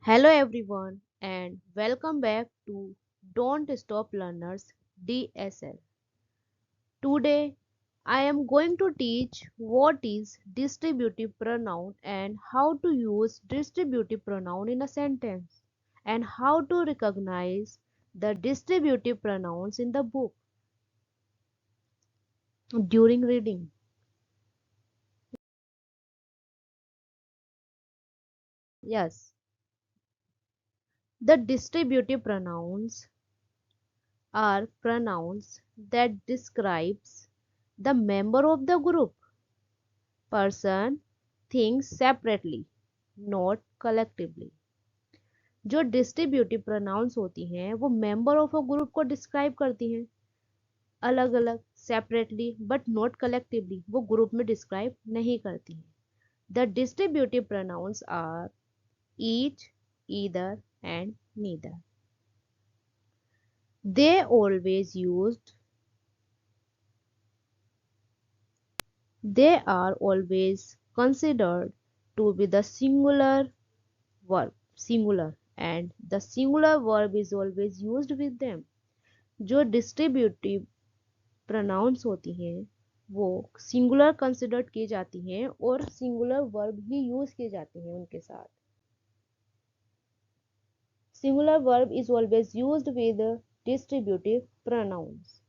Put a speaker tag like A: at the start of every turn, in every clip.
A: Hello everyone and welcome back to Don't Stop Learners DSL. Today I am going to teach what is distributive pronoun and how to use distributive pronoun in a sentence and how to recognize the distributive pronouns in the book during reading. Yes, the distributive pronouns are pronouns that describes the member of the group person thinks separately not collectively. जो distributive pronouns होती हैं वो member of a group को describe करती हैं अलग अलग separately but not collectively वो ग्रुप में डिस्क्राइब नहीं करती हैं the distributive pronouns are each either and neither they always used they are always considered to be the singular and the singular verb is always used with them जो distributive pronouns होती हैं वो singular considered की जाती हैं और singular verb ही use किए जाते हैं उनके साथ singular verb is always used with distributive pronounce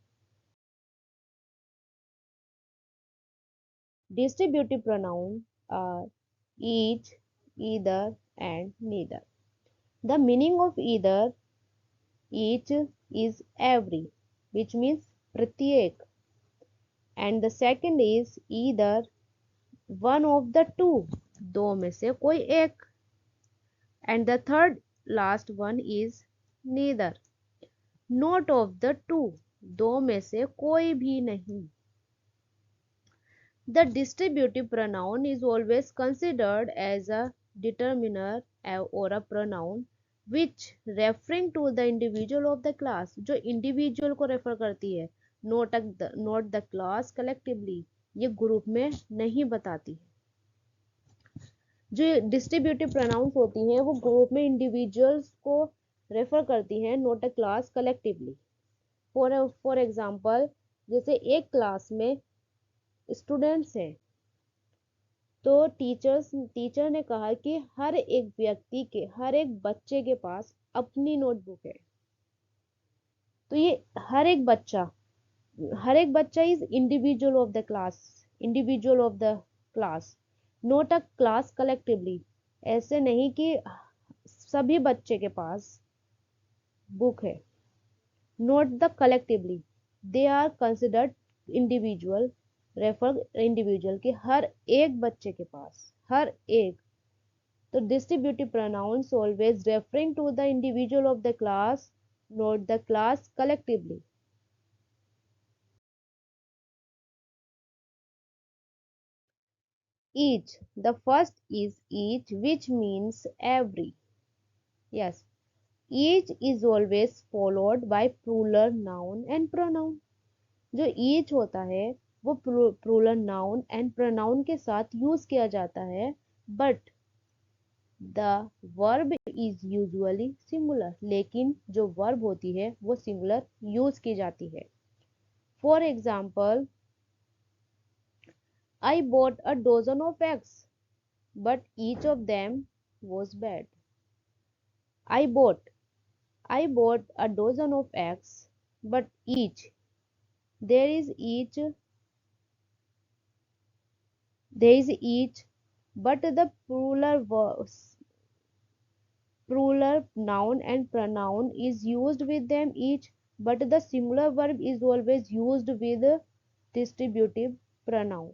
A: distributive pronouns are each either and neither. The meaning of either each is every, which means pratyek, and the second is either one of the two, दो में से कोई एक, and the third last one is neither, not of the two, दो में से कोई भी नहीं. The distributive pronoun is always considered as a determiner or a pronoun which referring to the individual of the class जो individual को refer करती है not the class collectively ये group में नहीं बताती है जो distributive pronouns होती हैं वो group में individuals को refer करती हैं not a class collectively for example जैसे एक क्लास में स्टूडेंट्स हैं तो टीचर ने कहा कि हर एक बच्चे के पास अपनी नोटबुक है तो ये हर एक बच्चा is individual of the class not a class collectively ऐसे नहीं कि सभी बच्चे के पास बुक है not the collectively they are considered individual refer individual के हर एक बच्चे के पास हर एक तो distributive pronouns always referring to the individual of the class not the class collectively each the first is each which means every yes each is always followed by plural noun and pronoun जो each होता है वो plural noun and pronoun के साथ use किया जाता है but the verb is usually singular लेकिन जो वर्ब होती है वो सिंगुलर यूज की जाती है for example I bought a dozen of eggs but each of them was bad I bought I bought a dozen of eggs but each there is each there is each but the plural noun and pronoun is used with them each but the singular verb is always used with distributive pronoun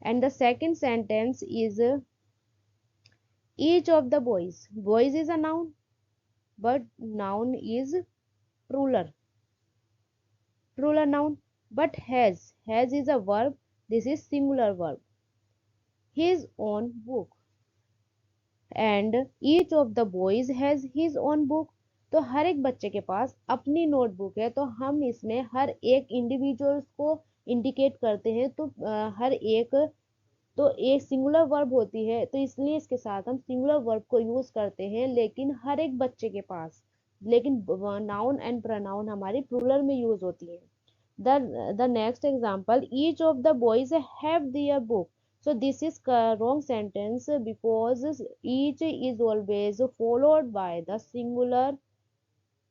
A: and the second sentence is each of the boys is a noun but noun is plural noun but has is a verb this is singular verb his own book and each of the boys has his own book तो हर एक बच्चे के पास अपनी notebook है तो हम इसमें हर एक इंडिविजुअल्स को इंडिकेट करते हैं तो हर एक तो एक सिंगुलर वर्ब होती है, तो इसलिए इसके साथ हम सिंगुलर वर्ब को यूज करते हैं, लेकिन हर एक बच्चे के पास, लेकिन नाउन एंड प्रोनाउन हमारी प्लूरल में यूज होती है। The next example, each of the boys have their book. So this is wrong sentence because each is always followed by the singular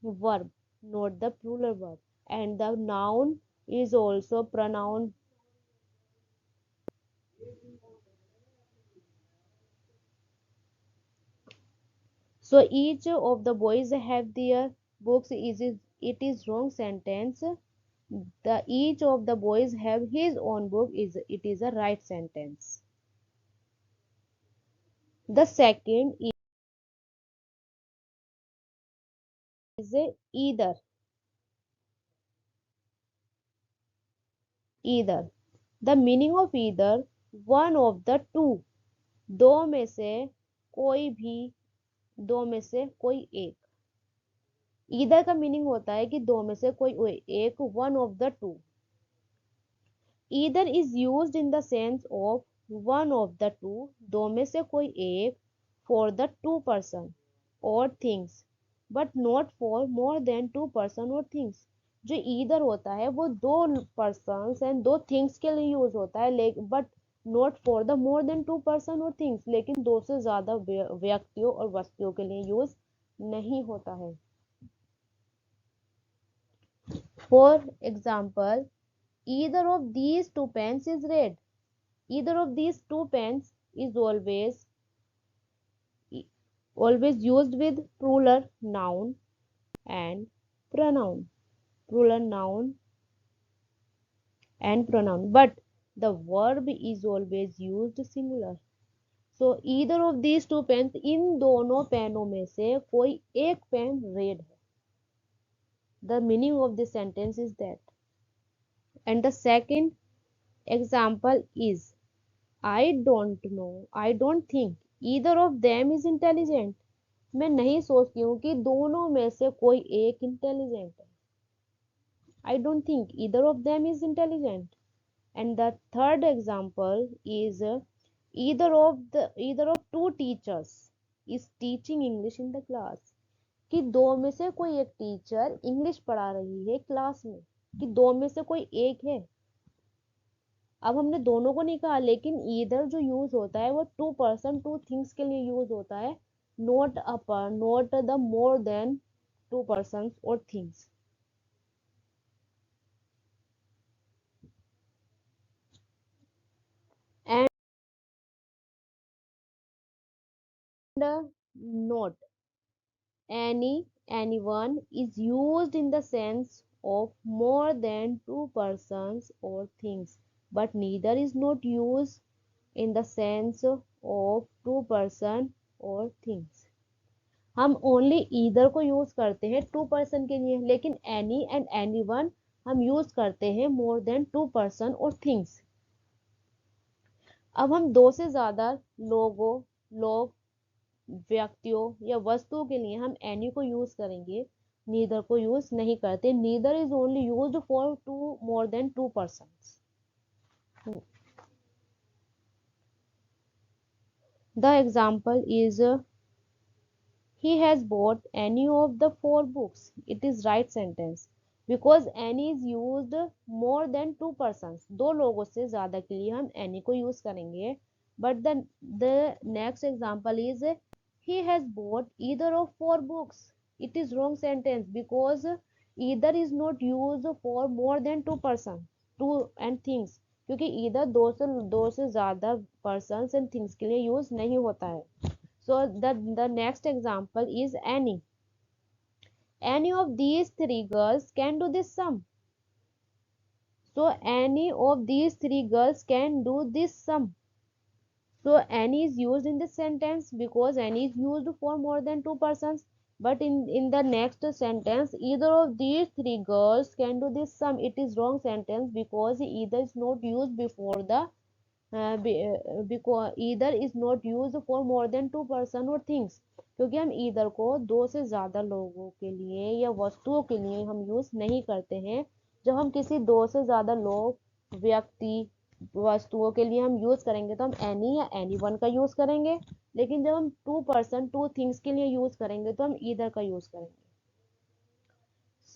A: verb, not the plural verb, and the noun is also pronoun. So each of the boys have their books. It is wrong sentence. The each of the boys have his own book. It is a right sentence. The second is either. Either. The meaning of either one of the two. दो में से कोई भी, दो में से कोई एक। ईदर का मीनिंग होता है कि दो में से कोई एक, one of the two. Either is used in the sense of one of the two, दो में से कोई एक, फॉर द टू पर्सन और things, but not for more than two person और थिंग्स। जो ईदर होता है वो दो पर्सन एंड दो थिंग्स के लिए यूज होता है, but not for the more than two person और थिंग्स, लेकिन दो से ज्यादा व्यक्तियों और वस्तुओं के लिए यूज नहीं होता है। For example, either of these two pens is red. Either of these two pens is always used with plural noun and pronoun. Plural noun and pronoun, but the verb is always used singular. So either of these two pens, इन दोनों पेनों में से कोई एक pen red है। The meaning of this sentence is that. And the second example is, I don't think either of them is intelligent. मैं नहीं सोचती हूँ कि दोनों में से कोई एक इंटेलिजेंट है। I don't think either of them is intelligent. And the third example is, either of two teachers is teaching English in the class. कि दो में से कोई एक टीचर इंग्लिश पढ़ा रही है क्लास में, कि दो में से कोई एक है। अब हमने दोनों को नहीं कहा, लेकिन ईदर जो यूज होता है वो टू पर्सन टू थिंग्स के लिए यूज होता है, not the more than two person और things. And not anyone is used in the sense of more than two persons or things, but neither is not used in the sense of two person or things. हम only either को use करते हैं to person के लिए, लेकिन any and any one हम use करते हैं मोर देन टू पर्सन और थिंग्स। अब हम दो से ज्यादा लोग, व्यक्तियों या वस्तुओं के लिए हम एनी को यूज करेंगे, नीदर को यूज नहीं करते। Neither is only used for two more than two persons. The example is, he has bought any of the four books. It is right sentence because any is used more than two persons. दो लोगों से ज्यादा के लिए हम any को use करेंगे, but the next example is, he has bought either of four books. It is wrong sentence because either is not used for more than two persons, two and things, क्योंकि either दो से ज्यादा persons and things के लिए use नहीं होता है। So the next example is Annie. Any of these three girls can do this sum. So any of these three girls can do this sum. So any is used in this sentence because any is used for more than two persons. But in the next sentence, either of these three girls can do this sum. It is wrong sentence because either is not used before the because either is not used for more than two person or things, क्योंकि हम either को दो से ज्यादा लोगों के लिए या वस्तुओं के लिए हम यूज नहीं करते हैं। जब हम किसी दो से ज्यादा लोग, व्यक्ति वस्तुओं के लिए हम यूज करेंगे तो हम एनी या एनी वन का यूज करेंगे, लेकिन जब हम टू पर्सन टू थिंग्स के लिए यूज करेंगे तो हम ईदर का यूज करेंगे.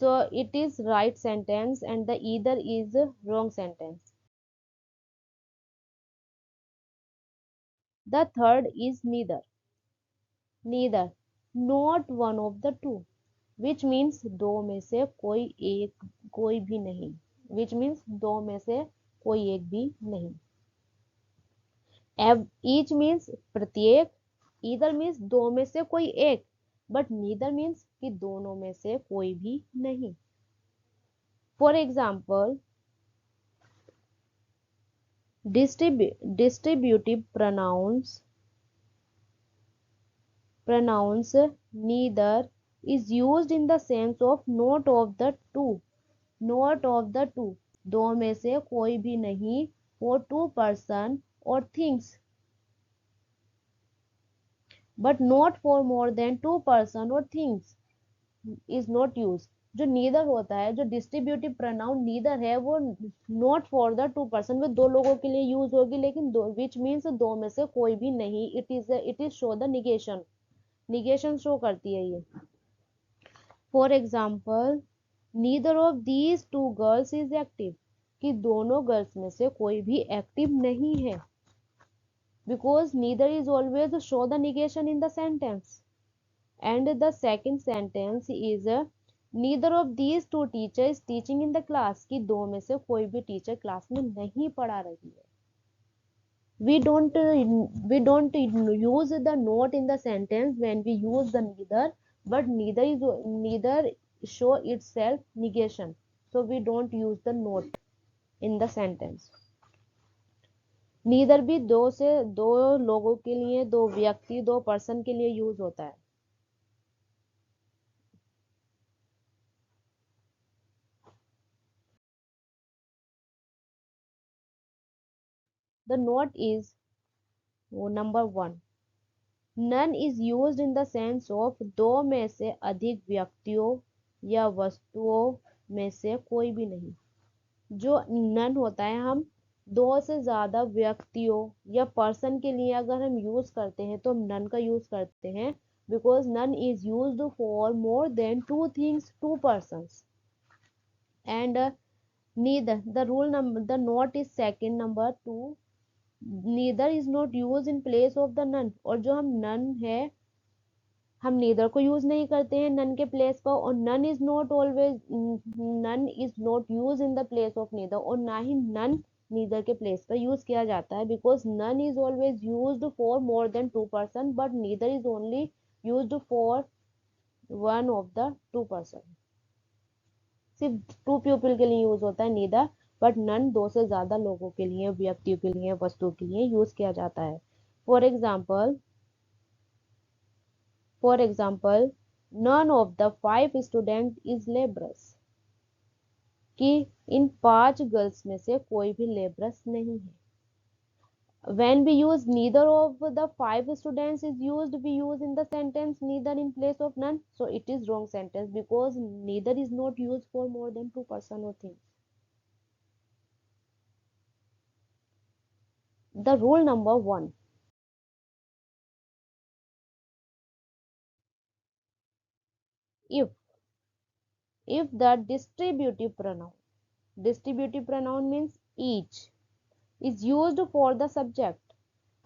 A: So it is right sentence and the either is wrong sentence. The third is neither. Neither. Not one of the two. Which means दो में से कोई एक, कोई भी नहीं. Which means दो में से कोई एक भी नहीं. Each means प्रत्येक. Either means दो में से कोई एक. But neither means कि दोनों में से कोई भी नहीं. For example, distributive pronouns neither is used in the sense of not of the two. Not of the two. दो में से कोई भी नहीं. For two person or things, but not for more than two person or things is not used. जो neither होता है, जो डिस्ट्रीब्यूटिव प्रोनाउन neither है, वो not for the two person, वो दो लोगों के लिए यूज होगी, लेकिन दो which means दो में से कोई भी नहीं. It is show the negation. Negation show करती है ये. For example, neither of these two girls is active, कि दोनों गर्ल्स में से कोई भी एक्टिव नहीं है. Because neither is always show the negation in the sentence. And the second sentence is neither of these two teacher is teaching in the class, कि दो में से कोई भी टीचर क्लास में नहीं पढ़ा रही है. We don't use the not in the sentence when we use the neither, but neither show itself negation, so we don't use the not in the sentence. neither भी दो से दो लोगों के लिए, दो व्यक्ति, दो पर्सन के लिए यूज होता है. The not is number one. None is used in the sense of दो में से अधिक व्यक्तियों या वस्तुओं में से कोई भी नहीं. जो नन होता है, हम दो से ज्यादा व्यक्तियों या पर्सन के लिए अगर हम यूज करते हैं तो हम नन का यूज करते हैं. Because none is used for more than two things, two persons. And neither, the rule number, the not is second. number two, neither is not used in place of the none. और जो हम none है, हम neither को use नहीं करते हैं none के प्लेस पर. और none is not always, none is not use in the place of neither, और ना ही नन नीदर के प्लेस पर यूज किया जाता है. Because none is always used for more than two person, but neither is only used for one of the two person. सिर्फ two people के लिए यूज होता है नीदर, बट नन दो से ज्यादा लोगों के लिए, व्यक्तियों के लिए, वस्तुओं के लिए यूज किया जाता है. For example, none of the five student is laborers, कि इन पांच गर्ल्स में से कोई भी लेबरस नहीं है. When we use neither of the five students is used, we use in the sentence neither in place of none, so it is wrong sentence because neither is not used for more than two person or things. The rule number one: if the distributive pronoun means each is used for the subject,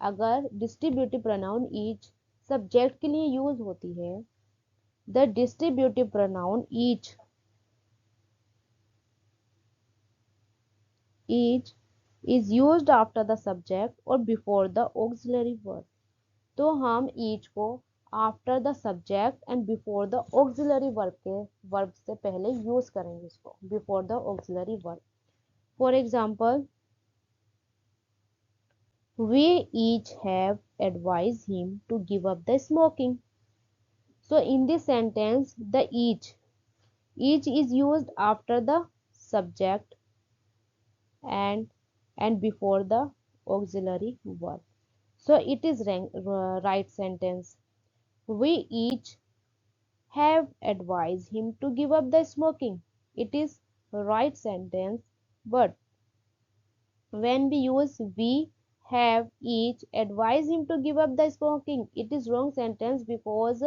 A: अगर distributive pronoun each subject के लिए use होती है, the distributive pronoun each is used after the subject और before the auxiliary verb, तो हम each को after the subject and before the auxiliary verb से पहले यूज करेंगे इसको, before the auxiliary verb. For example, we each have advised him to give up the smoking. So in this sentence, the each is used after the subject and before the auxiliary verb. So it is right sentence. We each have advised him to give up the smoking. It is right sentence, but When we use we, have, each, advise him to give up the smoking, it is wrong sentence because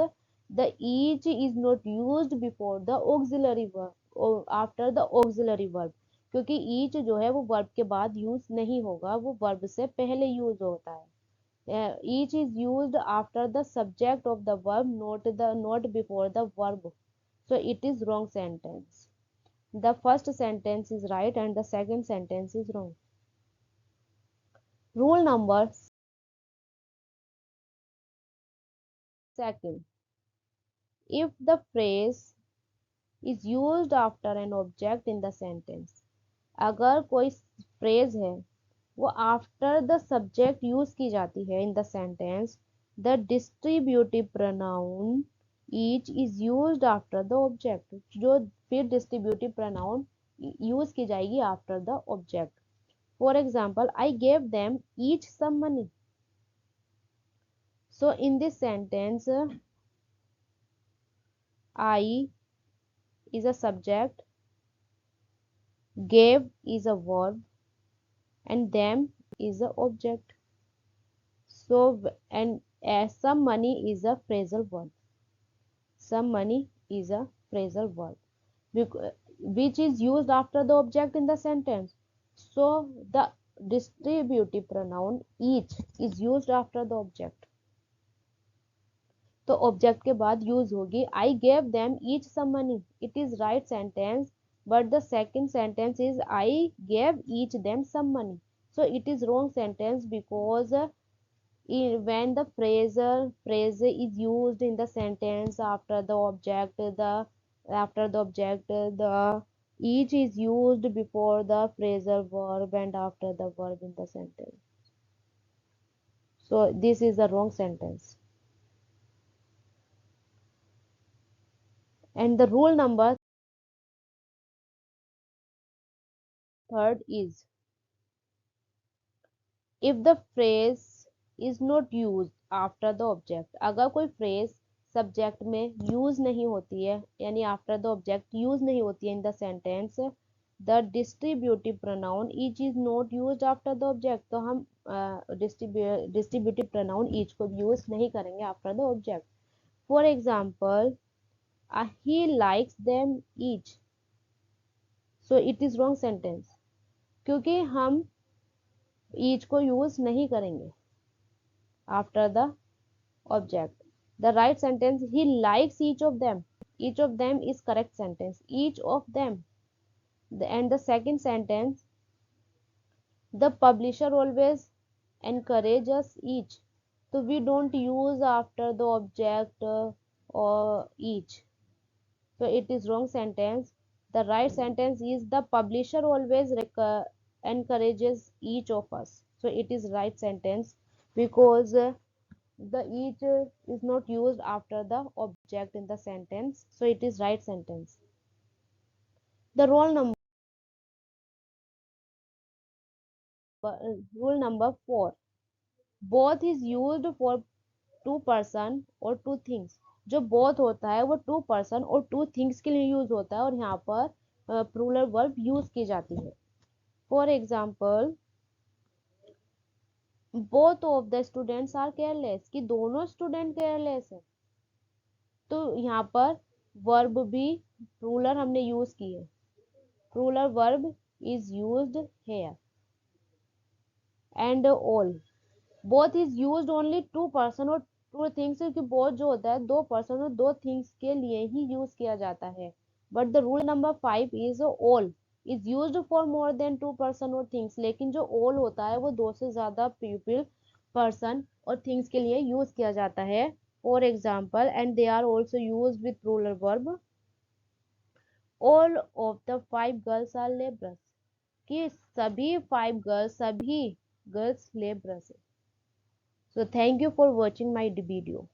A: the each is not used before the auxiliary verb or after the auxiliary verb, क्योंकि each जो है वो verb के बाद use नहीं होगा, वो verb से पहले use होता है. Each is used after the subject of the verb, not before the verb. So it is wrong sentence. The first sentence is right and the second sentence is wrong. Rule number second. If the phrase is used after an object in the sentence, अगर कोई phrase है वो after the subject use की जाती है in the sentence, the distributive pronoun each is used after the object. जो फिर distributive pronoun use की जाएगी after the object. For example, I gave them each some money. So in this sentence, I is a subject, gave is a verb, and them is a object. So and some money is a phrasal verb. Some money is a phrasal verb which is used after the object in the sentence. So the distributive pronoun each is used after the object. तो object के बाद use होगी I gave them each some money, it is right sentence, but the second sentence is I gave each them some money. So it is wrong sentence because when the phrase is used in the sentence after the object, the each is used before the phrasal verb and after the verb in the sentence. So this is the wrong sentence. And the rule number third is, if the phrase is not used after the object, अगर कोई phrase subject में use नहीं होती है यानी after the object use नहीं होती है in the sentence, the distributive pronoun each is not used after the object. तो हम distributive pronoun each को use नहीं करेंगे after the object. For example, he likes them each. So it is wrong sentence क्योंकि हम each को use नहीं करेंगे after the object. The right sentence, he likes each of them. Each of them is correct sentence. Each of them. And the second sentence, the publisher always encourages each. So we don't use after the object or each. So it is wrong sentence. The right sentence is the publisher always encourages each of us. So it is right sentence because the each is not used after the object in the sentence. So it is right sentence. The rule number 4. Both is used for two person और two things. जो both होता है वो two person और two things के लिए use होता है और यहाँ पर प्लूरल वर्ब यूज की जाती है. For example, both of the students are careless, कि दोनों स्टूडेंट केयरलेस है. तो यहाँ पर वर्ब भी प्लूरल हमने यूज की है. Plural verb is used here. And all, both is used only two person और two things, क्योंकि both जो होता है दो person और दो things के लिए ही यूज किया जाता है. But the rule number 5 is all is used for more than two person or things. लेकिन जो all होता है वो दो से ज्यादा people, person और things के लिए यूज किया जाता है. For example, and they are also used with plural verb. All of the 5 girls are laborers, कि सभी 5 girls, सभी girls laborers है. So thank you for watching my video.